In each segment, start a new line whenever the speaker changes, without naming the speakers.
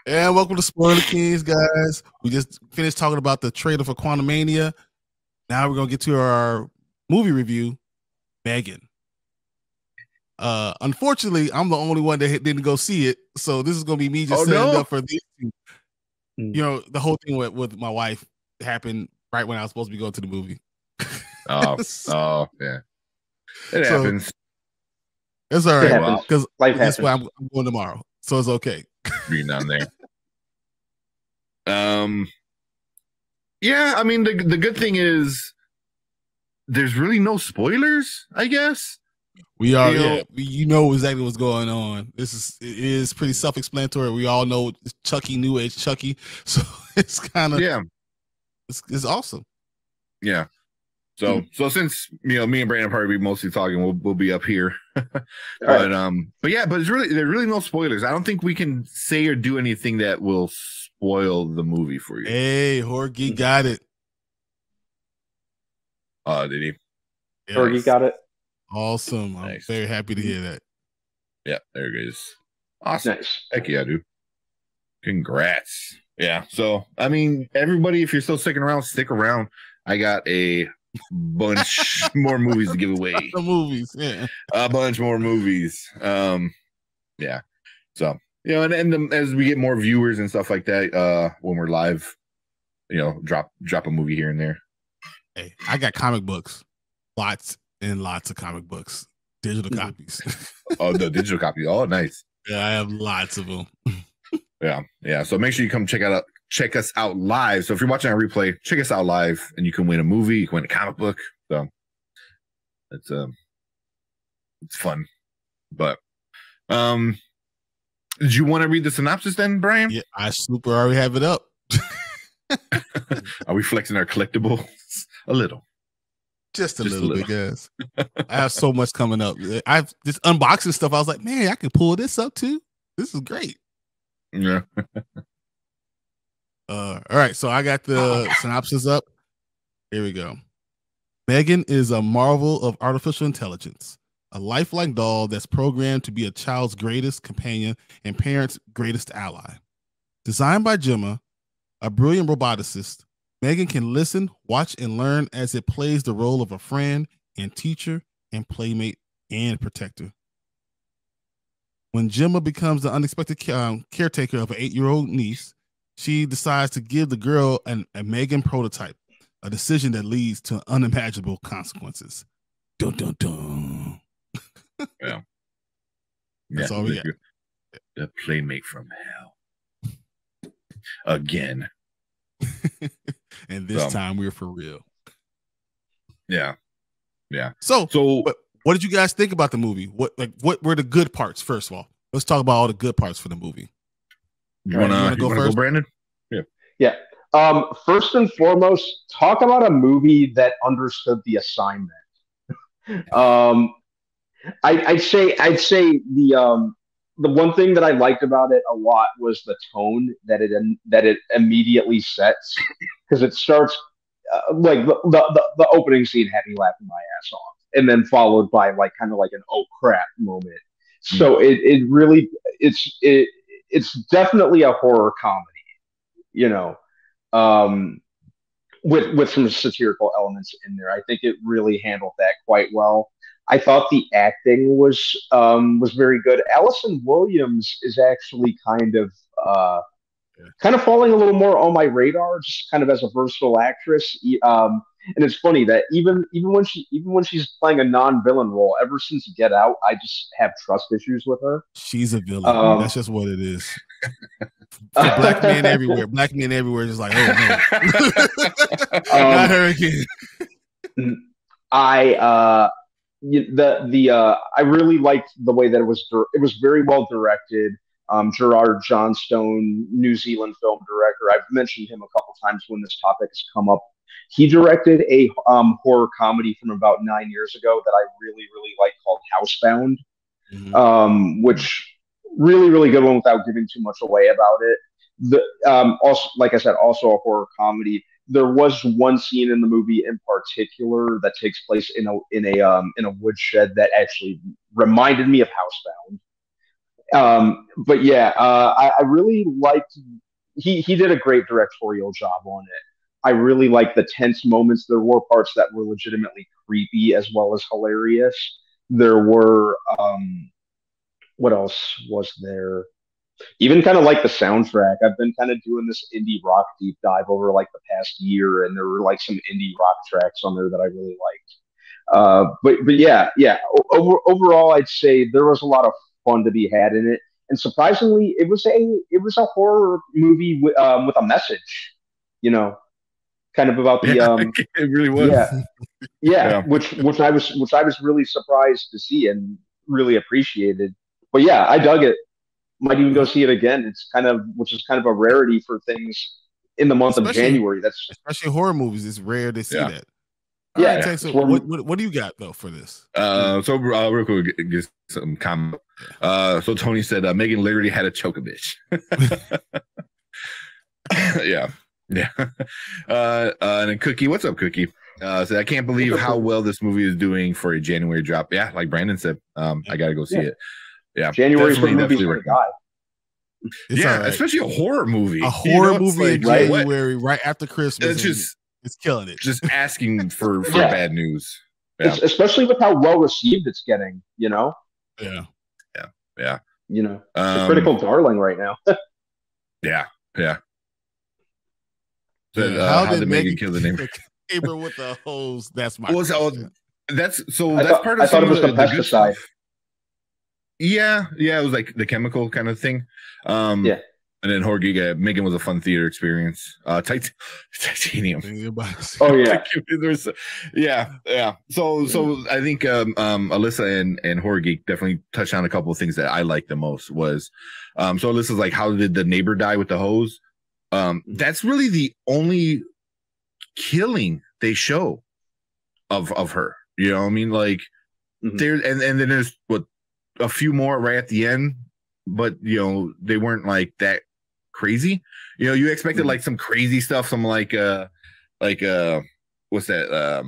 And welcome to Spoiler Kings, guys. We just finished talking about the trailer for Quantumania. Now we're gonna get to our movie review, M3GAN. Unfortunately, I'm the only one that didn't go see it, so this is gonna be me just setting up for these two. The whole thing with my wife happened right when I was supposed to be going to the movie.
Oh, yeah. It happens.
It's all right because
life
this
happens.
way I'm going tomorrow, so it's okay.
Reading down there. Yeah, I mean the good thing is there's really no spoilers, I guess.
We are, you know exactly what's going on. It is pretty self-explanatory. We all know it's Chucky, New Age Chucky, so it's kind of it's awesome.
Yeah. So since me and Brandon probably be mostly talking, we'll be up here. but there's really no spoilers. I don't think we can say or do anything that will spoil the movie for you.
Hey, Horgy got it.
Oh, did he?
Yes. Horgy got it.
Awesome. I'm very happy to hear that.
Yeah, there it is. Awesome.
Nice.
Heck yeah, dude. Congrats. Yeah. So, I mean, everybody, if you're still sticking around, stick around. I got a bunch more movies to give away. A bunch more movies. Yeah. So, and as we get more viewers and stuff like that, when we're live, drop a movie here and there.
Hey, I got comic books. Lots and lots of comic books. Digital copies.
Oh, the digital copy. Oh, nice.
Yeah, I have lots of them.
Yeah. So make sure you come check us out live. So if you're watching our replay, check us out live, and you can win a movie, you can win a comic book. So it's fun. But did you want to read the synopsis then, Brian?
Yeah, I already have it up.
Are we flexing our collectibles a little?
Just a little bit, guys. I have so much coming up. I have this unboxing stuff. I was like, man, I can pull this up too. This is great.
Yeah.
All right. So I got the synopsis up. Here we go. M3GAN is a marvel of artificial intelligence, a lifelike doll that's programmed to be a child's greatest companion and parent's greatest ally. Designed by Gemma, a brilliant roboticist, M3GAN can listen, watch, and learn as it plays the role of a friend and teacher and playmate and protector. When Gemma becomes the unexpected caretaker of an 8-year-old niece, she decides to give the girl a M3GAN prototype, a decision that leads to unimaginable consequences. Dun, dun, dun.
Yeah.
That's all we got.
The playmate from hell. Again.
And this time we're for real.
Yeah.
So what did you guys think about the movie? What were the good parts? First of all, let's talk about all the good parts for the movie.
You wanna go, Brandon?
Yeah. First and foremost, talk about a movie that understood the assignment. I'd say the one thing that I liked about it a lot was the tone that it immediately sets, because it starts like the opening scene had me laughing my ass off, and then followed by kind of like an oh crap moment. So it's definitely a horror comedy, with some satirical elements in there. I think it really handled that quite well. I thought the acting was very good. Allison Williams is actually kind of falling a little more on my radar, just kind of as a versatile actress. And it's funny that even when she's playing a non-villain role, ever since Get Out, I just have trust issues with her.
She's a villain. That's just what it is. Black men everywhere. Black men everywhere, just like, oh no, not her again.
I really liked the way that it was very well directed. Gerard Johnstone, New Zealand film director. I've mentioned him a couple times when this topic has come up. He directed a horror comedy from about 9 years ago that I really, really like, called Housebound, which really, really good one without giving too much away about it. Also, like I said, also a horror comedy. There was one scene in the movie in particular that takes place in a woodshed that actually reminded me of Housebound. But yeah, I really liked. He did a great directorial job on it. I really liked the tense moments. There were parts that were legitimately creepy as well as hilarious. There were what else was there? Even kind of like the soundtrack. I've been kind of doing this indie rock deep dive over like the past year, and there were like some indie rock tracks on there that I really liked. But yeah. Overall, I'd say there was a lot of fun to be had in it, and surprisingly, it was a horror movie with a message. You know, kind of about the
it really was.
yeah which I was really surprised to see and really appreciated. But yeah, I dug it. Might even go see it again. It's kind of which is kind of a rarity for things in the month of January. That's
especially horror movies. It's rare to see that. All
yeah.
right, Tank, so what do you got though for this?
So real quick, get some comment. So Tony said Megan literally had to choke a bitch. yeah. And then Cookie, what's up, Cookie? So I can't believe how well this movie is doing for a January drop. Yeah, like Brandon said, I gotta go see it. Yeah,
January's when movies die.
Yeah, especially a horror movie.
A horror movie in January, right after Christmas. It's killing it.
Just asking for bad news. Yeah.
Especially with how well received it's getting, you know?
Yeah.
You know, it's a critical darling right now.
yeah.
So, how did Megan kill the neighbor? Neighbor with the hose. That's my question.
That's part of
I thought it was the pesticide.
Yeah, it was like the chemical kind of thing. And then Horgy, Megan was a fun theater experience. Titanium.
Oh yeah,
yeah. So I think Alyssa and Horgy definitely touched on a couple of things that I liked the most. Was so Alyssa's like, how did the neighbor die with the hose? That's really the only killing they show of her. You know what I mean? Like there, and then there's a few more right at the end, but you know they weren't like that crazy. You know, you expected like some crazy stuff, some like what's that?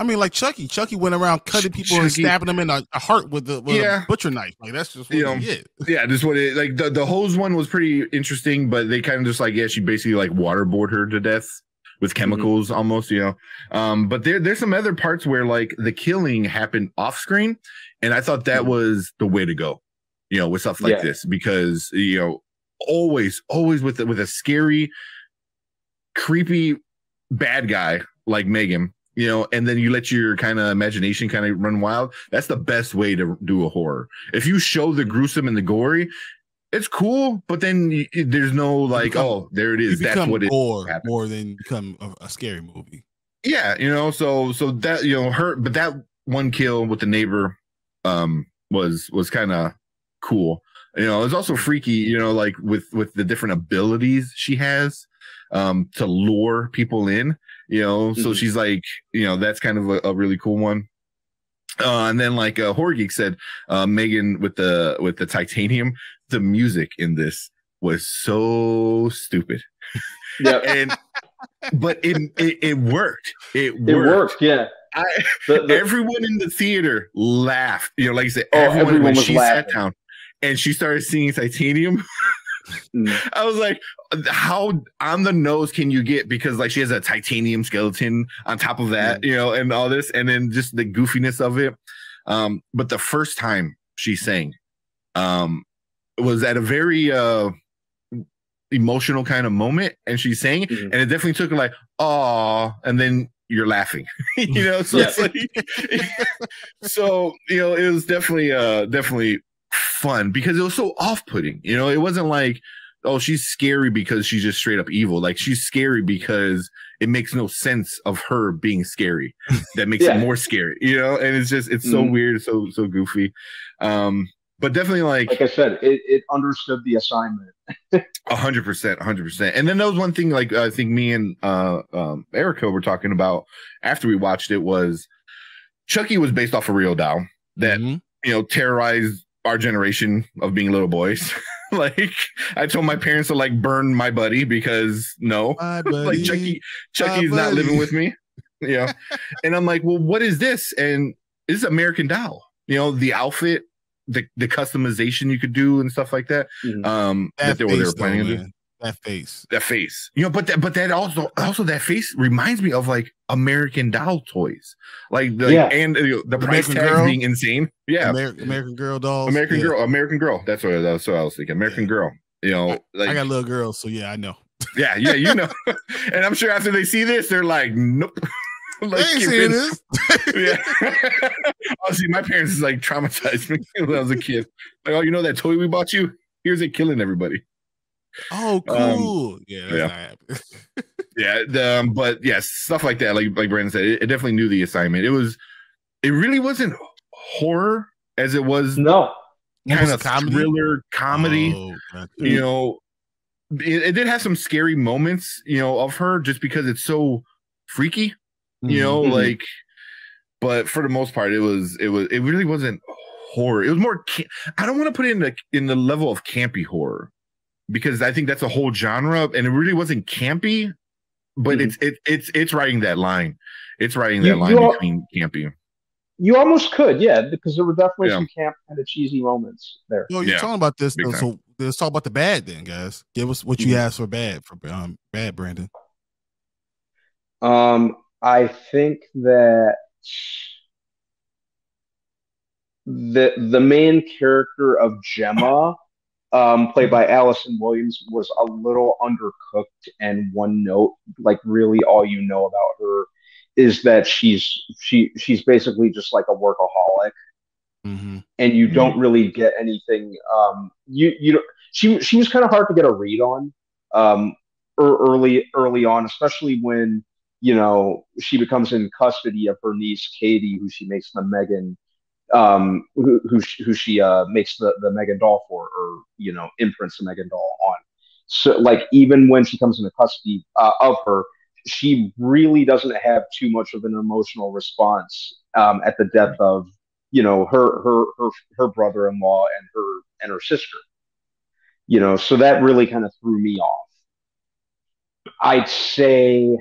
I mean, like Chucky. Chucky went around cutting people and stabbing them in a heart with a butcher knife. Like that's just what he did.
Yeah, just what it like. The hose one was pretty interesting, but they kind of just like she basically like waterboarded her to death with chemicals almost. You know, but there's some other parts where like the killing happened off screen, and I thought that was the way to go. You know, with stuff like this, because you know, always with a scary, creepy bad guy like Megan. You know, and then you let your kind of imagination kind of run wild. That's the best way to do a horror. If you show the gruesome and the gory, it's cool, but then there's no like, there it is. That's what it is.
More than become a scary movie.
Yeah, you know, so that, you know, but that one kill with the neighbor was kind of cool. You know, it's also freaky, you know, like with the different abilities she has to lure people in. You know, so she's like, you know, that's kind of a really cool one. And then like Horror Geek said, Megan with the titanium, the music in this was so stupid.
Yeah,
but it worked. It
worked. Yeah.
Everyone in the theater laughed. You know, like you said, everyone when she sat down and she started singing Titanium. I was like, how on the nose can you get? Because like she has a titanium skeleton on top of that, you know, and all this, and then just the goofiness of it. But the first time she sang was at a very emotional kind of moment, and she sang, and it definitely took her like, oh, and then you're laughing, you know. So it's like, so you know, it was definitely fun because it was so off-putting. You know, it wasn't like, oh, she's scary because she's just straight up evil. Like she's scary because it makes no sense of her being scary. That makes it more scary, you know. And it's just so weird, so goofy. But definitely like
I said, it understood the assignment.
100%. And then there was one thing like I think me and Erica were talking about after we watched it was Chucky was based off a real doll that you know terrorized our generation of being little boys. Like I told my parents to like burn my buddy because like Chucky's not living with me. Yeah. And I'm like, well, what is this? And it's American Doll. You know, the outfit the customization you could do and stuff like that. That they were planning to do.
That face,
but that also that face reminds me of like American Doll toys, like and the price tags being insane. Yeah,
American Girl dolls,
American Girl. That's what I was thinking. American Girl. I
got little girls, so yeah, I know.
Yeah, you know, and I'm sure after they see this, they're like, nope.
Like, I ain't seeing this.
Yeah. Honestly, my parents like traumatized me when I was a kid. Like, oh, you know that toy we bought you? Here's it killing everybody.
Oh, cool. That's not
happening. But yes, stuff like that. Like Brandon said, it definitely knew the assignment. It really wasn't horror as it was kind of thriller comedy. You know, it did have some scary moments, of her just because it's so freaky, like, but for the most part, it really wasn't horror. It was more, I don't want to put it in the level of campy horror, because I think that's a whole genre, and it really wasn't campy, but it's writing that line. It's writing that line between campy.
You almost could, because there were definitely some camp kind of cheesy moments there.
Well, you're talking about this, so let's talk about the bad then, guys. Give us what you asked for bad, Brandon.
I think that the main character of Gemma, played by Allison Williams, was a little undercooked and one note. Like, really, all you know about her is that she's basically just like a workaholic, and you don't really get anything. She was kind of hard to get a read on, early on, especially when she becomes in custody of her niece Katie, who she makes the M3GAN. Who she makes the M3GAN doll for, or imprints the M3GAN doll on. So, like, even when she comes into custody of her, she really doesn't have too much of an emotional response at the death of her brother-in-law and her sister. So that really kind of threw me off. I'd say,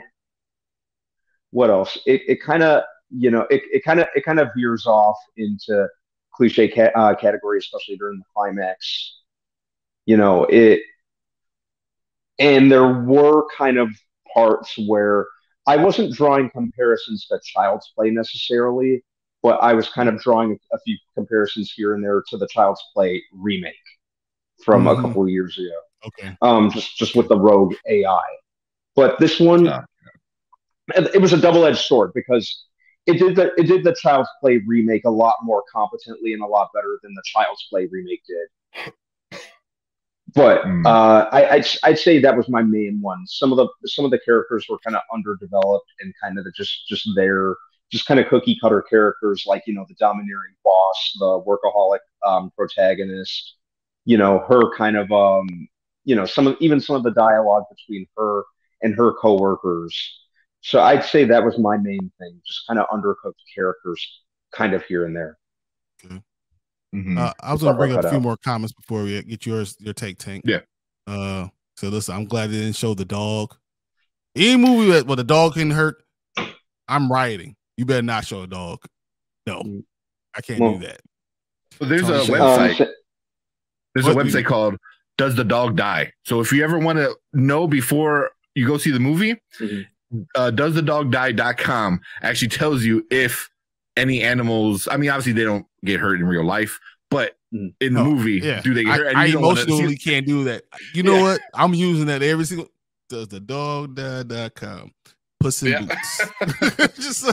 what else? It kind of it kind of veers off into cliche category, especially during the climax. And there were kind of parts where I wasn't drawing comparisons to Child's Play necessarily, but I was kind of drawing a few comparisons here and there to the Child's Play remake from a couple of years ago.
Okay.
Just with the rogue AI. But this one, it was a double-edged sword, because it did the Child's Play remake a lot more competently and a lot better than the Child's Play remake did. But I'd say that was my main one. Some of the characters were kind of underdeveloped and kind of just there, just kind of cookie cutter characters, like the domineering boss, the workaholic protagonist. Her kind of some of the dialogue between her and her coworkers. So I'd say that was my main thing, just kind of undercooked characters, kind of here and there.
Okay. I was going to bring up a few more comments before we get your take, Tank.
Yeah.
So listen, I'm glad they didn't show the dog. Any movie where the dog can hurt, I'm rioting. You better not show a dog. No, I can't do that.
So there's a website. There's a website called Does the Dog Die? So if you ever want to know before you go see the movie, doesthedogdie.com actually tells you if any animals, I mean, obviously they don't get hurt in real life, but in the movie, do they get hurt?
I emotionally can't do that. You know what? I'm using that every single. Doesthedogdie.com. Puss in Boots. Just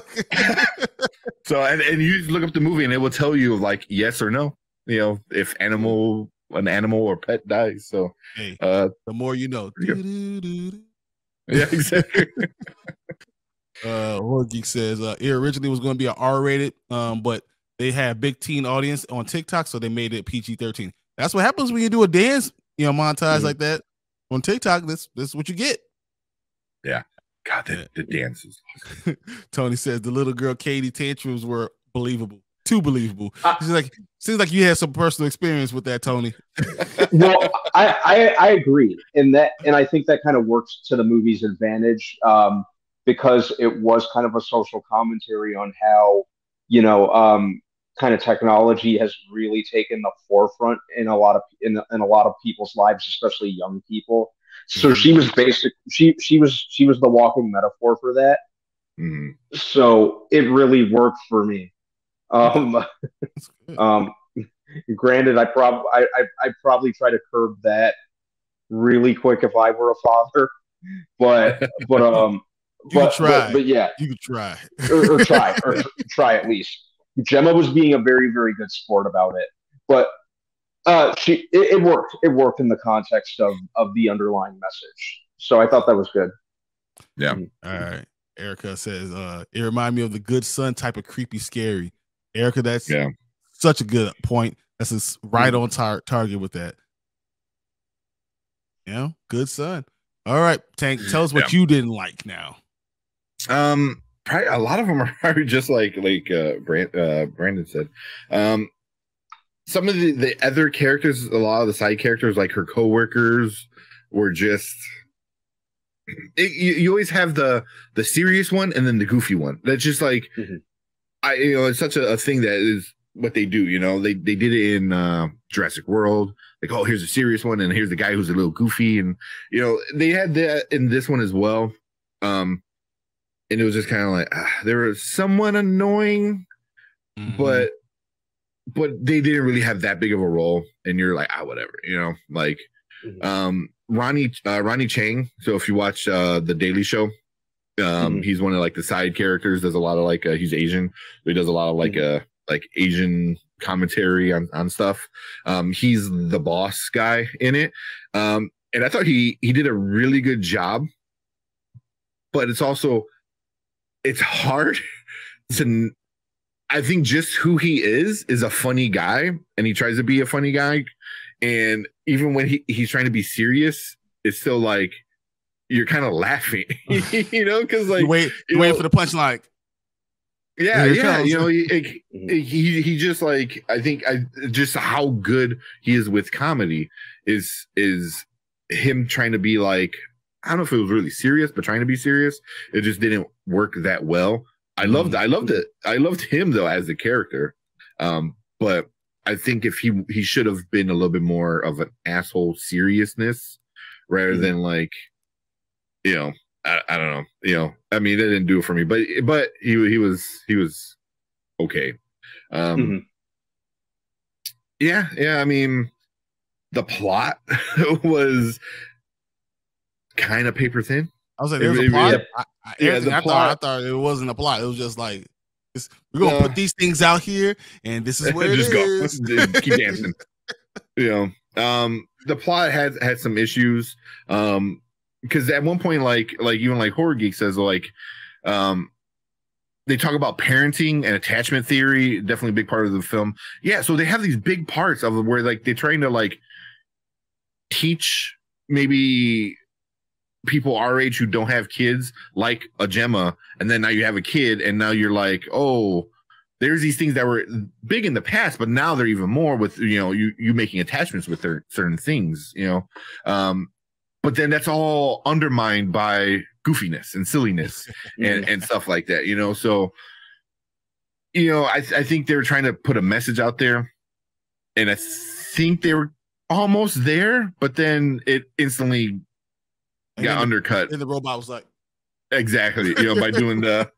so, and you just look up the movie and it will tell you like yes or no. If an animal or pet dies. So,
hey, the more you know.
Yeah, exactly.
Horror Geek says it originally was going to be an R-rated, but they had big teen audience on TikTok, so they made it PG-13. That's what happens when you do a dance, montage like that on TikTok. This is what you get.
Yeah. God, the dances.
Tony says the little girl Katie tantrums were believable. Too believable. She's like, seems like you had some personal experience with that, Tony.
Well, I agree in that, and I think that kind of works to the movie's advantage, because it was kind of a social commentary on how kind of technology has really taken the forefront in a lot of in a lot of people's lives, especially young people. So she was she was the walking metaphor for that. So it really worked for me. Um, granted, I probably try to curb that really quick if I were a father, but but yeah,
you could try
or try at least. Gemma was being a very very good sport about it, but it worked. It worked in the context of the underlying message. So I thought that was good.
Yeah.
All right. Erica says, it reminded me of the good son type of creepy scary. Erica, that's such a good point. That's right on target with that. Yeah, good son. All right, Tank, tell us what you didn't like now.
Probably a lot of them are just like Brandon said. Some of the other characters, a lot of the side characters, like her coworkers, were just. You always have the serious one and then the goofy one. That's just like it's such a thing that is what they do. They did it in Jurassic World. Like, oh, here's a serious one, and here's the guy who's a little goofy, and they had that in this one as well. And it was just kind of like they were somewhat annoying, but they didn't really have that big of a role. And you're like, whatever, like. Ronnie Chang. So if you watch the Daily Show, he's one of like the side characters. Does a lot of like he's Asian, so he does a lot of like Asian commentary on stuff. He's the boss guy in it, and I thought he did a really good job. But it's hard to. I think just who he is a funny guy, and he tries to be a funny guy. And even when he's trying to be serious, it's still like you're kind of laughing, because like
you wait for the punchline.
He just like I think just how good he is with comedy is him trying to be like I don't know if it was really serious, but trying to be serious. It just didn't work that well. I loved it. I loved him though as a character, but. I think if he should have been a little bit more of an asshole seriousness rather than like, I don't know, I mean, it didn't do it for me, but he was okay. Yeah. I mean, the plot was kind of paper thin.
I was like, there's a plot. I thought it wasn't a plot. It was just like, we're gonna put these things out here, and this is where it is.
Keep dancing. The plot had some issues. Because at one point, like even like Horror Geek says, like, they talk about parenting and attachment theory. Definitely a big part of the film. Yeah, so they have these big parts of where like they're trying to like teach maybe people our age who don't have kids like a Gemma, and then now you have a kid and now you're like, oh, there's these things that were big in the past, but now they're even more with you making attachments with certain things, but then that's all undermined by goofiness and silliness and stuff like that, so I think they were trying to put a message out there, and I think they were almost there, but then it instantly got undercut.
And the robot was like,
exactly, by doing the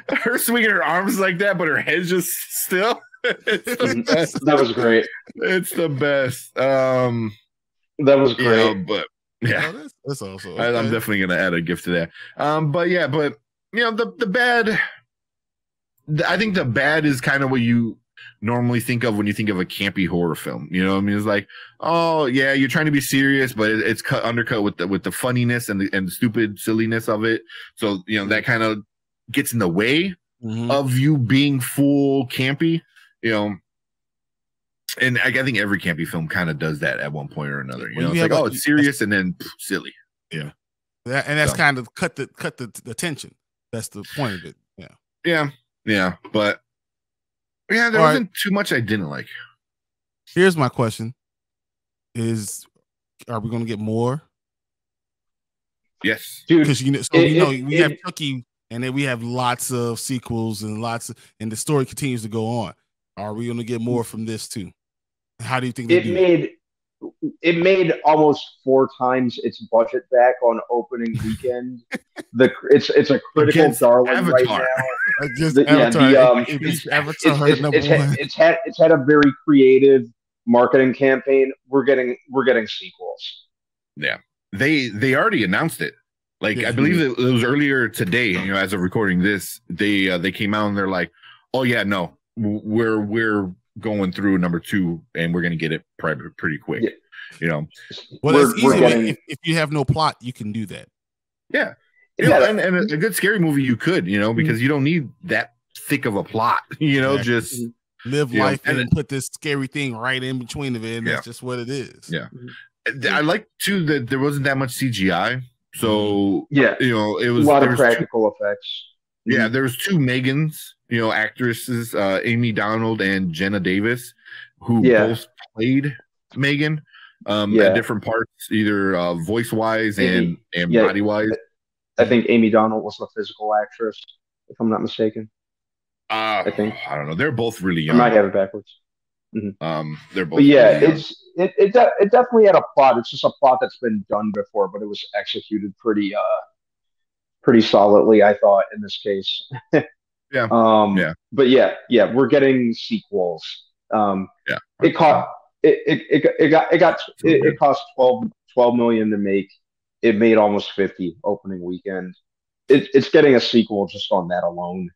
her swinging her arms like that, but her head's just still.
That was great.
It's the best.
That was great.
But yeah,
that's awesome. Okay.
I'm definitely gonna add a gift to that. But the bad. I think the bad is kind of what you normally think of when you think of a campy horror film. I mean, it's like, oh yeah, you're trying to be serious, but it's undercut with the funniness and the stupid silliness of it. So that kind of gets in the way of you being full campy. And I think every campy film kind of does that at one point or another. It's like, oh, it's serious and then silly. Yeah,
and that's kind of cut the tension. That's the point of it.
Yeah, but. Yeah, there wasn't too much I didn't like.
Here's my question: are we going to get more?
Yes,
because we have Chucky and then we have lots of sequels and and the story continues to go on. Are we going to get more from this too? How do you think
it made almost 4 times its budget back on opening weekend. It's a critical darling Avatar. Right now. It's had a very creative marketing campaign. We're getting sequels.
Yeah, they already announced it. Like I believe it was earlier today. You know, as of recording this, they came out and they're like, "Oh yeah, no, we're going through number 2 and we're going to get it pretty quick." Yeah. You know,
well, it's easy. If you have no plot, you can do that.
Yeah, and a good scary movie you could, you know, because you don't need that thick of a plot. You know, just
live life and put this scary thing right in between of it, and that's just what it is.
Yeah, I like too that there wasn't that much CGI, so you know, it was
a lot of practical effects.
Yeah, there was 2 M3GANs, you know, actresses, Amy Donald and Jenna Davis, who both played M3GAN at different parts, either voice-wise and body-wise.
I think Amy Donald was the physical actress, if I'm not mistaken.
I think. I don't know. They're both really young.
I might have it backwards.
They're both.
But yeah, really it definitely had a plot. It's just a plot that's been done before, but it was executed pretty solidly, I thought, in this case. But we're getting sequels. It cost $12 million to make. It made almost 50 opening weekend. It's getting a sequel just on that alone.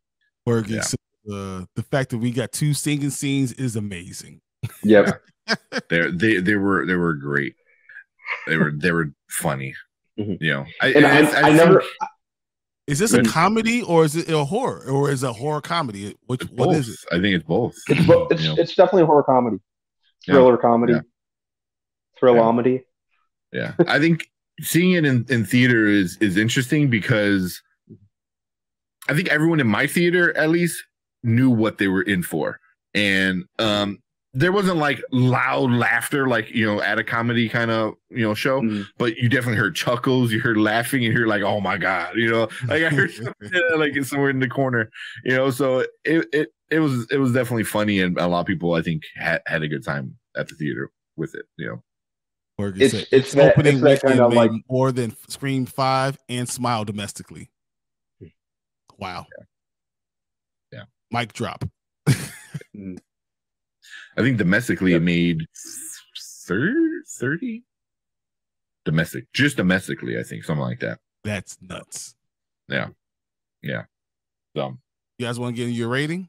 The fact that we got 2 singing scenes is amazing.
Yep.
they were great. They were funny. You know,
I never.
Is this a comedy or is it a horror or is it a horror comedy? What is it?
I think it's both.
It's definitely a horror comedy, thriller comedy, thrill-omedy.
Yeah, I think seeing it in theater is interesting because I think everyone in my theater at least knew what they were in for, and there wasn't like loud laughter like, you know, at a comedy kind of, you know, show, but you definitely heard chuckles, you heard laughing, and you're like, oh my god, you know, like I heard like it's somewhere in the corner, you know, so it was definitely funny, and a lot of people I think had a good time at the theater with it, you know.
It's opening weekend kind of more than Scream 5 and Smile domestically. Wow.
Yeah.
Mic drop.
I think domestically it made 30 just domestically, I think, something like that.
That's nuts.
Yeah. So
you guys want to get your rating?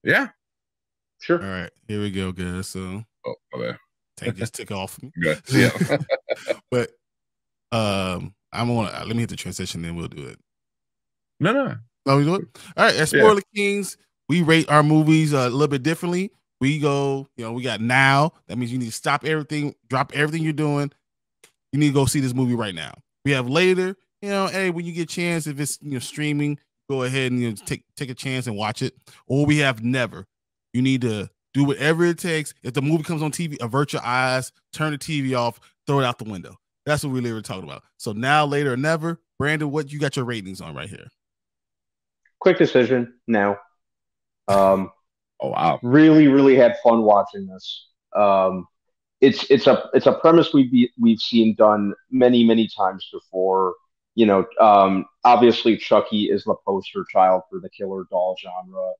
Yeah, sure.
All right, here we go, guys. So
okay.
Take this tick off me.
Good. Yeah.
But I'm gonna let me hit the transition, then we'll do it.
No,
we do it. All right, as Spoiler Kings, we rate our movies a little bit differently. We go, you know, we got now. That means you need to stop everything, drop everything you're doing. You need to go see this movie right now. We have later, you know, hey, when you get a chance, if it's, you know, streaming, go ahead and, you know, take a chance and watch it. Or we have never. You need to do whatever it takes. If the movie comes on TV, avert your eyes, turn the TV off, throw it out the window. That's what we were talking about. So now, later, or never. Brandon, what you got your ratings on right here?
Quick decision now.
Oh wow!
Really, really had fun watching this. It's a premise we've seen done many times before. You know, obviously Chucky is the poster child for the killer doll genre.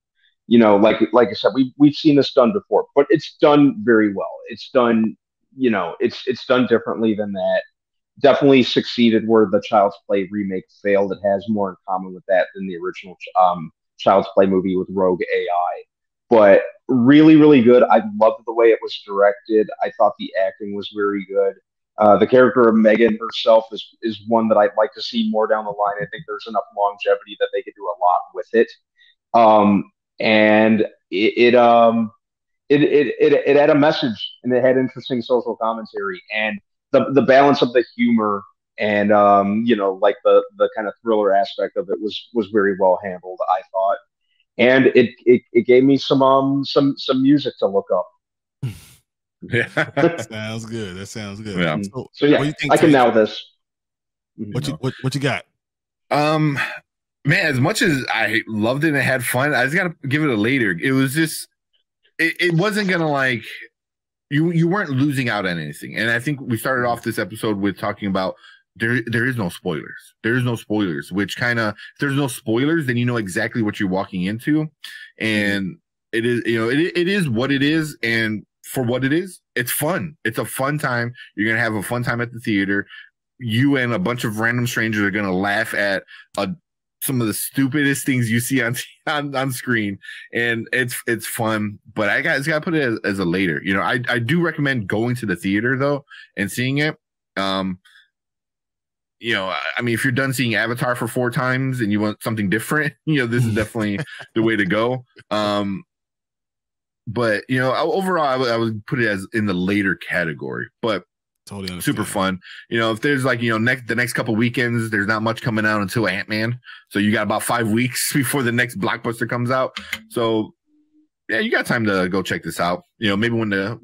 You know, like I said, we've seen this done before, but it's done very well. It's done, you know, it's done differently than that. Definitely succeeded where the Child's Play remake failed. It has more in common with that than the original Child's Play movie with Rogue AI. But really, really good. I loved the way it was directed. I thought the acting was very good. The character of M3GAN herself is one that I'd like to see more down the line. I think there's enough longevity that they could do a lot with it. And it had a message, and it had interesting social commentary, and the balance of the humor and you know, like the kind of thriller aspect of it was very well handled, I thought. And it gave me some music to look up.
Yeah,
sounds good. That sounds good.
Yeah.
So yeah, what do you think, I can now this.
What you got?
Man, as much as I loved it and had fun, I just gotta give it a later. It was just it wasn't gonna like you weren't losing out on anything. And I think we started off this episode with talking about there is no spoilers. There is no spoilers, which kind of if there's no spoilers, then you know exactly what you're walking into. And it is, it is what it is, and for what it is, it's fun. It's a fun time. You're gonna have a fun time at the theater. You and a bunch of random strangers are gonna laugh at some of the stupidest things you see on screen, and it's fun. But I got to put it as a later. I do recommend going to the theater though and seeing it. I mean, if you're done seeing Avatar for 4 times and you want something different, this is definitely the way to go. But overall, I would put it as in the later category. But
totally understand.
Super fun. If there's like the next couple weekends, there's not much coming out until Ant-Man, so you got about 5 weeks before the next blockbuster comes out. So yeah, you got time to go check this out. Maybe when I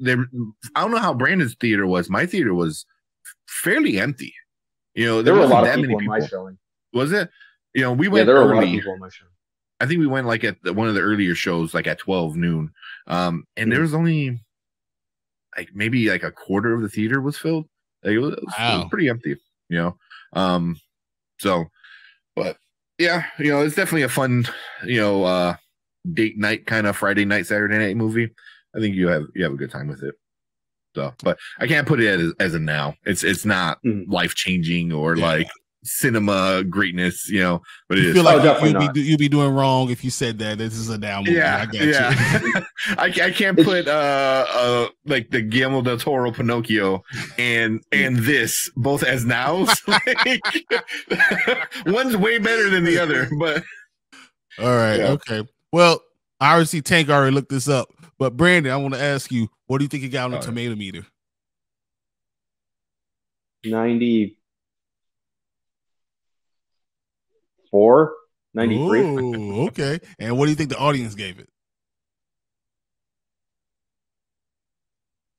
don't know how Brandon's theater was. My theater was fairly empty. There
were a lot of
that
people
many
in my showing.
Was it? We went.
There were
early.
a lot of people in my showing.
I think we went like at one of the earlier shows, like at 12 noon. And there was only like maybe like a quarter of the theater was filled. Like, it was pretty empty, So, but yeah, it's definitely a fun, date night kind of Friday night, Saturday night movie. I think you have a good time with it. So, but I can't put it as a now. It's not life changing or like cinema greatness, but it is.
Feel like you'd be doing wrong if you said that this is a down movie.
Yeah,
I got you.
I can't put like the Guillermo del Toro Pinocchio and this both as nows. One's way better than the other, but
all right, okay. Well, I already see Tank already looked this up, but Brandon, I want to ask you, what do you think you got on the tomato meter?
94, 93.
Oh, okay. And what do you think the audience gave it?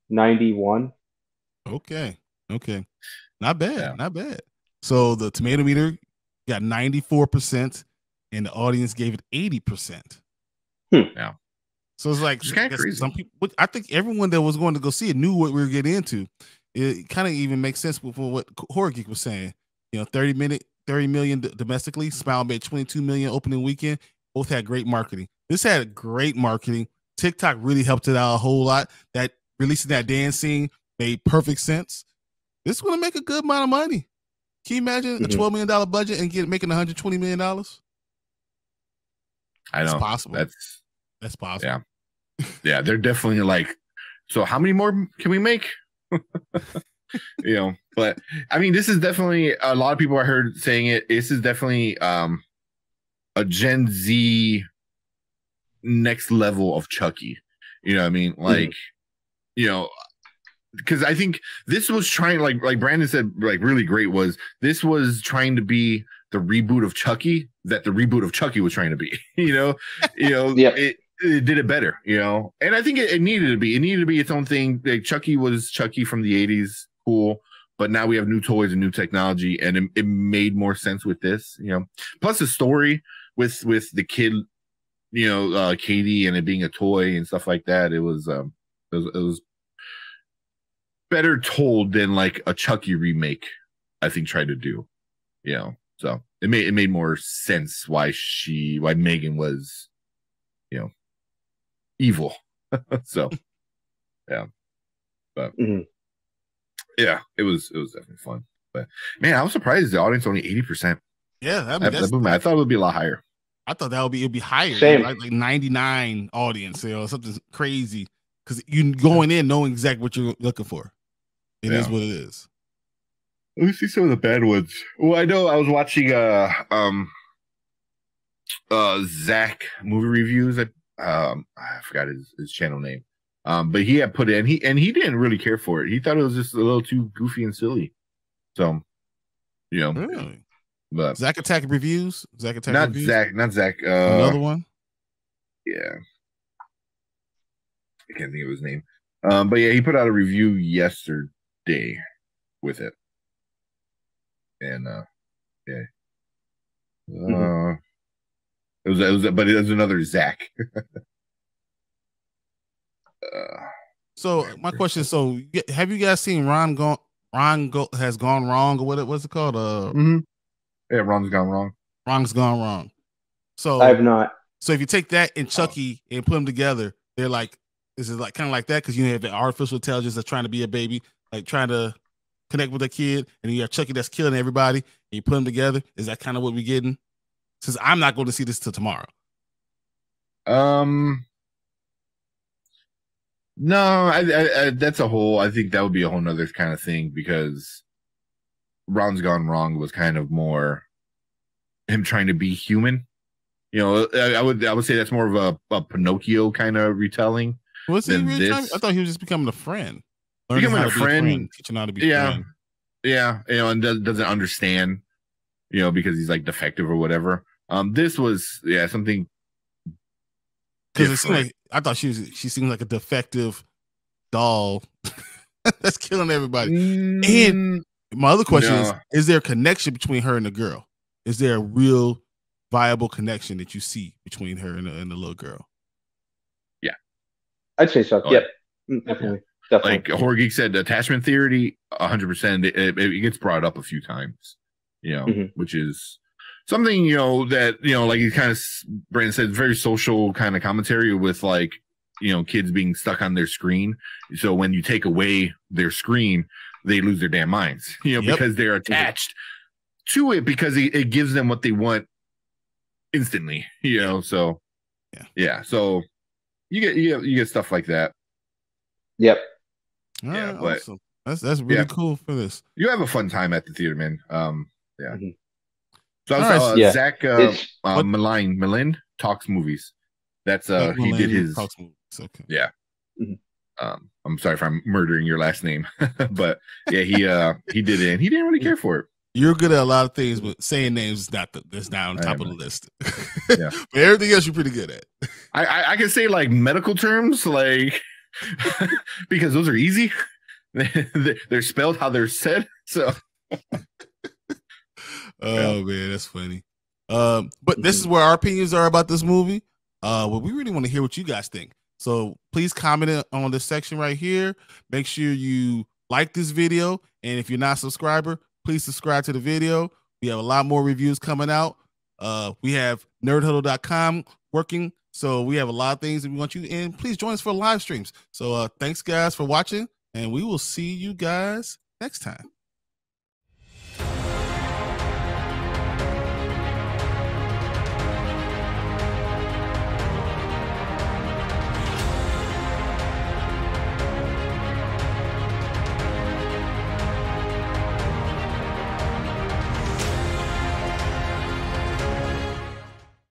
91.
Okay. Not bad. Not bad. So the tomato meter got 94%, and the audience gave it 80%.
Yeah.
So it's like some people. I think everyone that was going to go see it knew what we were getting into. It kind of even makes sense with what Horror Geek was saying. 30 million domestically. Smile made 22 million opening weekend. Both had great marketing. This had great marketing. TikTok really helped it out a whole lot. That releasing that dance scene made perfect sense. This is going to make a good amount of money. Can you imagine a $12 million budget and making $120 million?
I know.
It's possible. That's possible.
Yeah. They're definitely like, so how many more can we make? But I mean, this is definitely a lot of people I heard saying it. This is definitely a Gen Z next level of Chucky. You know what I mean? Like, because I think this was trying, like Brandon said, like really great was this was trying to be the reboot of Chucky that the reboot of Chucky was trying to be. It did it better, and I think it needed to be. It needed to be its own thing. Like Chucky was Chucky from the 80s, cool. But now we have new toys and new technology, and it made more sense with this, Plus the story with the kid, Katie, and it being a toy and stuff like that. It was better told than like a Chucky remake, I think, tried to do. So it made more sense why M3GAN was, evil. So yeah, but. Yeah, it was definitely fun. But man, I was surprised the audience only 80%.
Yeah,
I thought it would be a lot higher.
I thought it'd be higher.
Same.
Like 99 audience, something crazy. Because you going in knowing exactly what you're looking for. It is what it is.
Let me see some of the bad ones. Well, I know I was watching Zach movie reviews. I forgot his channel name. But he had put it, and he didn't really care for it. He thought it was just a little too goofy and silly. So,
really.
But
Zach Attack reviews.
Not Zach.
Another one.
Yeah, I can't think of his name. But yeah, he put out a review yesterday with it, and But it was another Zach.
So my question is: so have you guys seen Ron has gone wrong, or what's it called?
Yeah, Ron's Gone Wrong.
Ron's Gone Wrong. So
I have not.
So if you take that and Chucky and put them together, they're like, this is like kind of like that because you have the artificial intelligence that's trying to be a baby, like trying to connect with a kid, and you have Chucky that's killing everybody, and you put them together. Is that kind of what we're getting? Since I'm not going to see this till tomorrow.
No, I that's a whole. I think that would be a whole nother kind of thing because Ron's Gone Wrong was kind of more him trying to be human. You know, I would say that's more of a Pinocchio kind of retelling.
Was he really I thought he was just becoming a friend.
Becoming a friend,
teaching how to be a friend.
Yeah, you know, and doesn't understand, you know, because he's like defective or whatever. This was something
because it seemed like I thought she seemed like a defective doll that's killing everybody. And my other question is there a connection between her and the girl? Is there a real viable connection that you see between her and the little girl?
Yeah, I'd say so. Yep, definitely.
Like Horgeek said, attachment theory, 100%. It gets brought up a few times, you know, which is something, you know, that, you know, like he kind of, Brandon said, very social kind of commentary with like, you know, kids being stuck on their screen. So when you take away their screen, they lose their damn minds, you know, because they're attached to it because it gives them what they want instantly, you know. So yeah, so you get stuff like that.
Yep.
All right, but awesome. That's really cool for this.
You have a fun time at the theater, man. So I was Zach Milin Talks Movies. That's he did his
Talks Movies. Okay.
Yeah. I'm sorry if I'm murdering your last name, but yeah, he did it and he didn't really care for it.
You're good at a lot of things, but saying names is not on top of the list. Yeah. But everything else you're pretty good at.
I can say like medical terms, like because those are easy. They're spelled how they're said. So
man, that's funny. But this is where our opinions are about this movie. Well, we really want to hear what you guys think. So please comment on this section right here. Make sure you like this video. And if you're not a subscriber, please subscribe to the video. We have a lot more reviews coming out. We have nerdhuddle.com working. So we have a lot of things that we want you in. Please join us for live streams. So thanks guys for watching, and we will see you guys next time.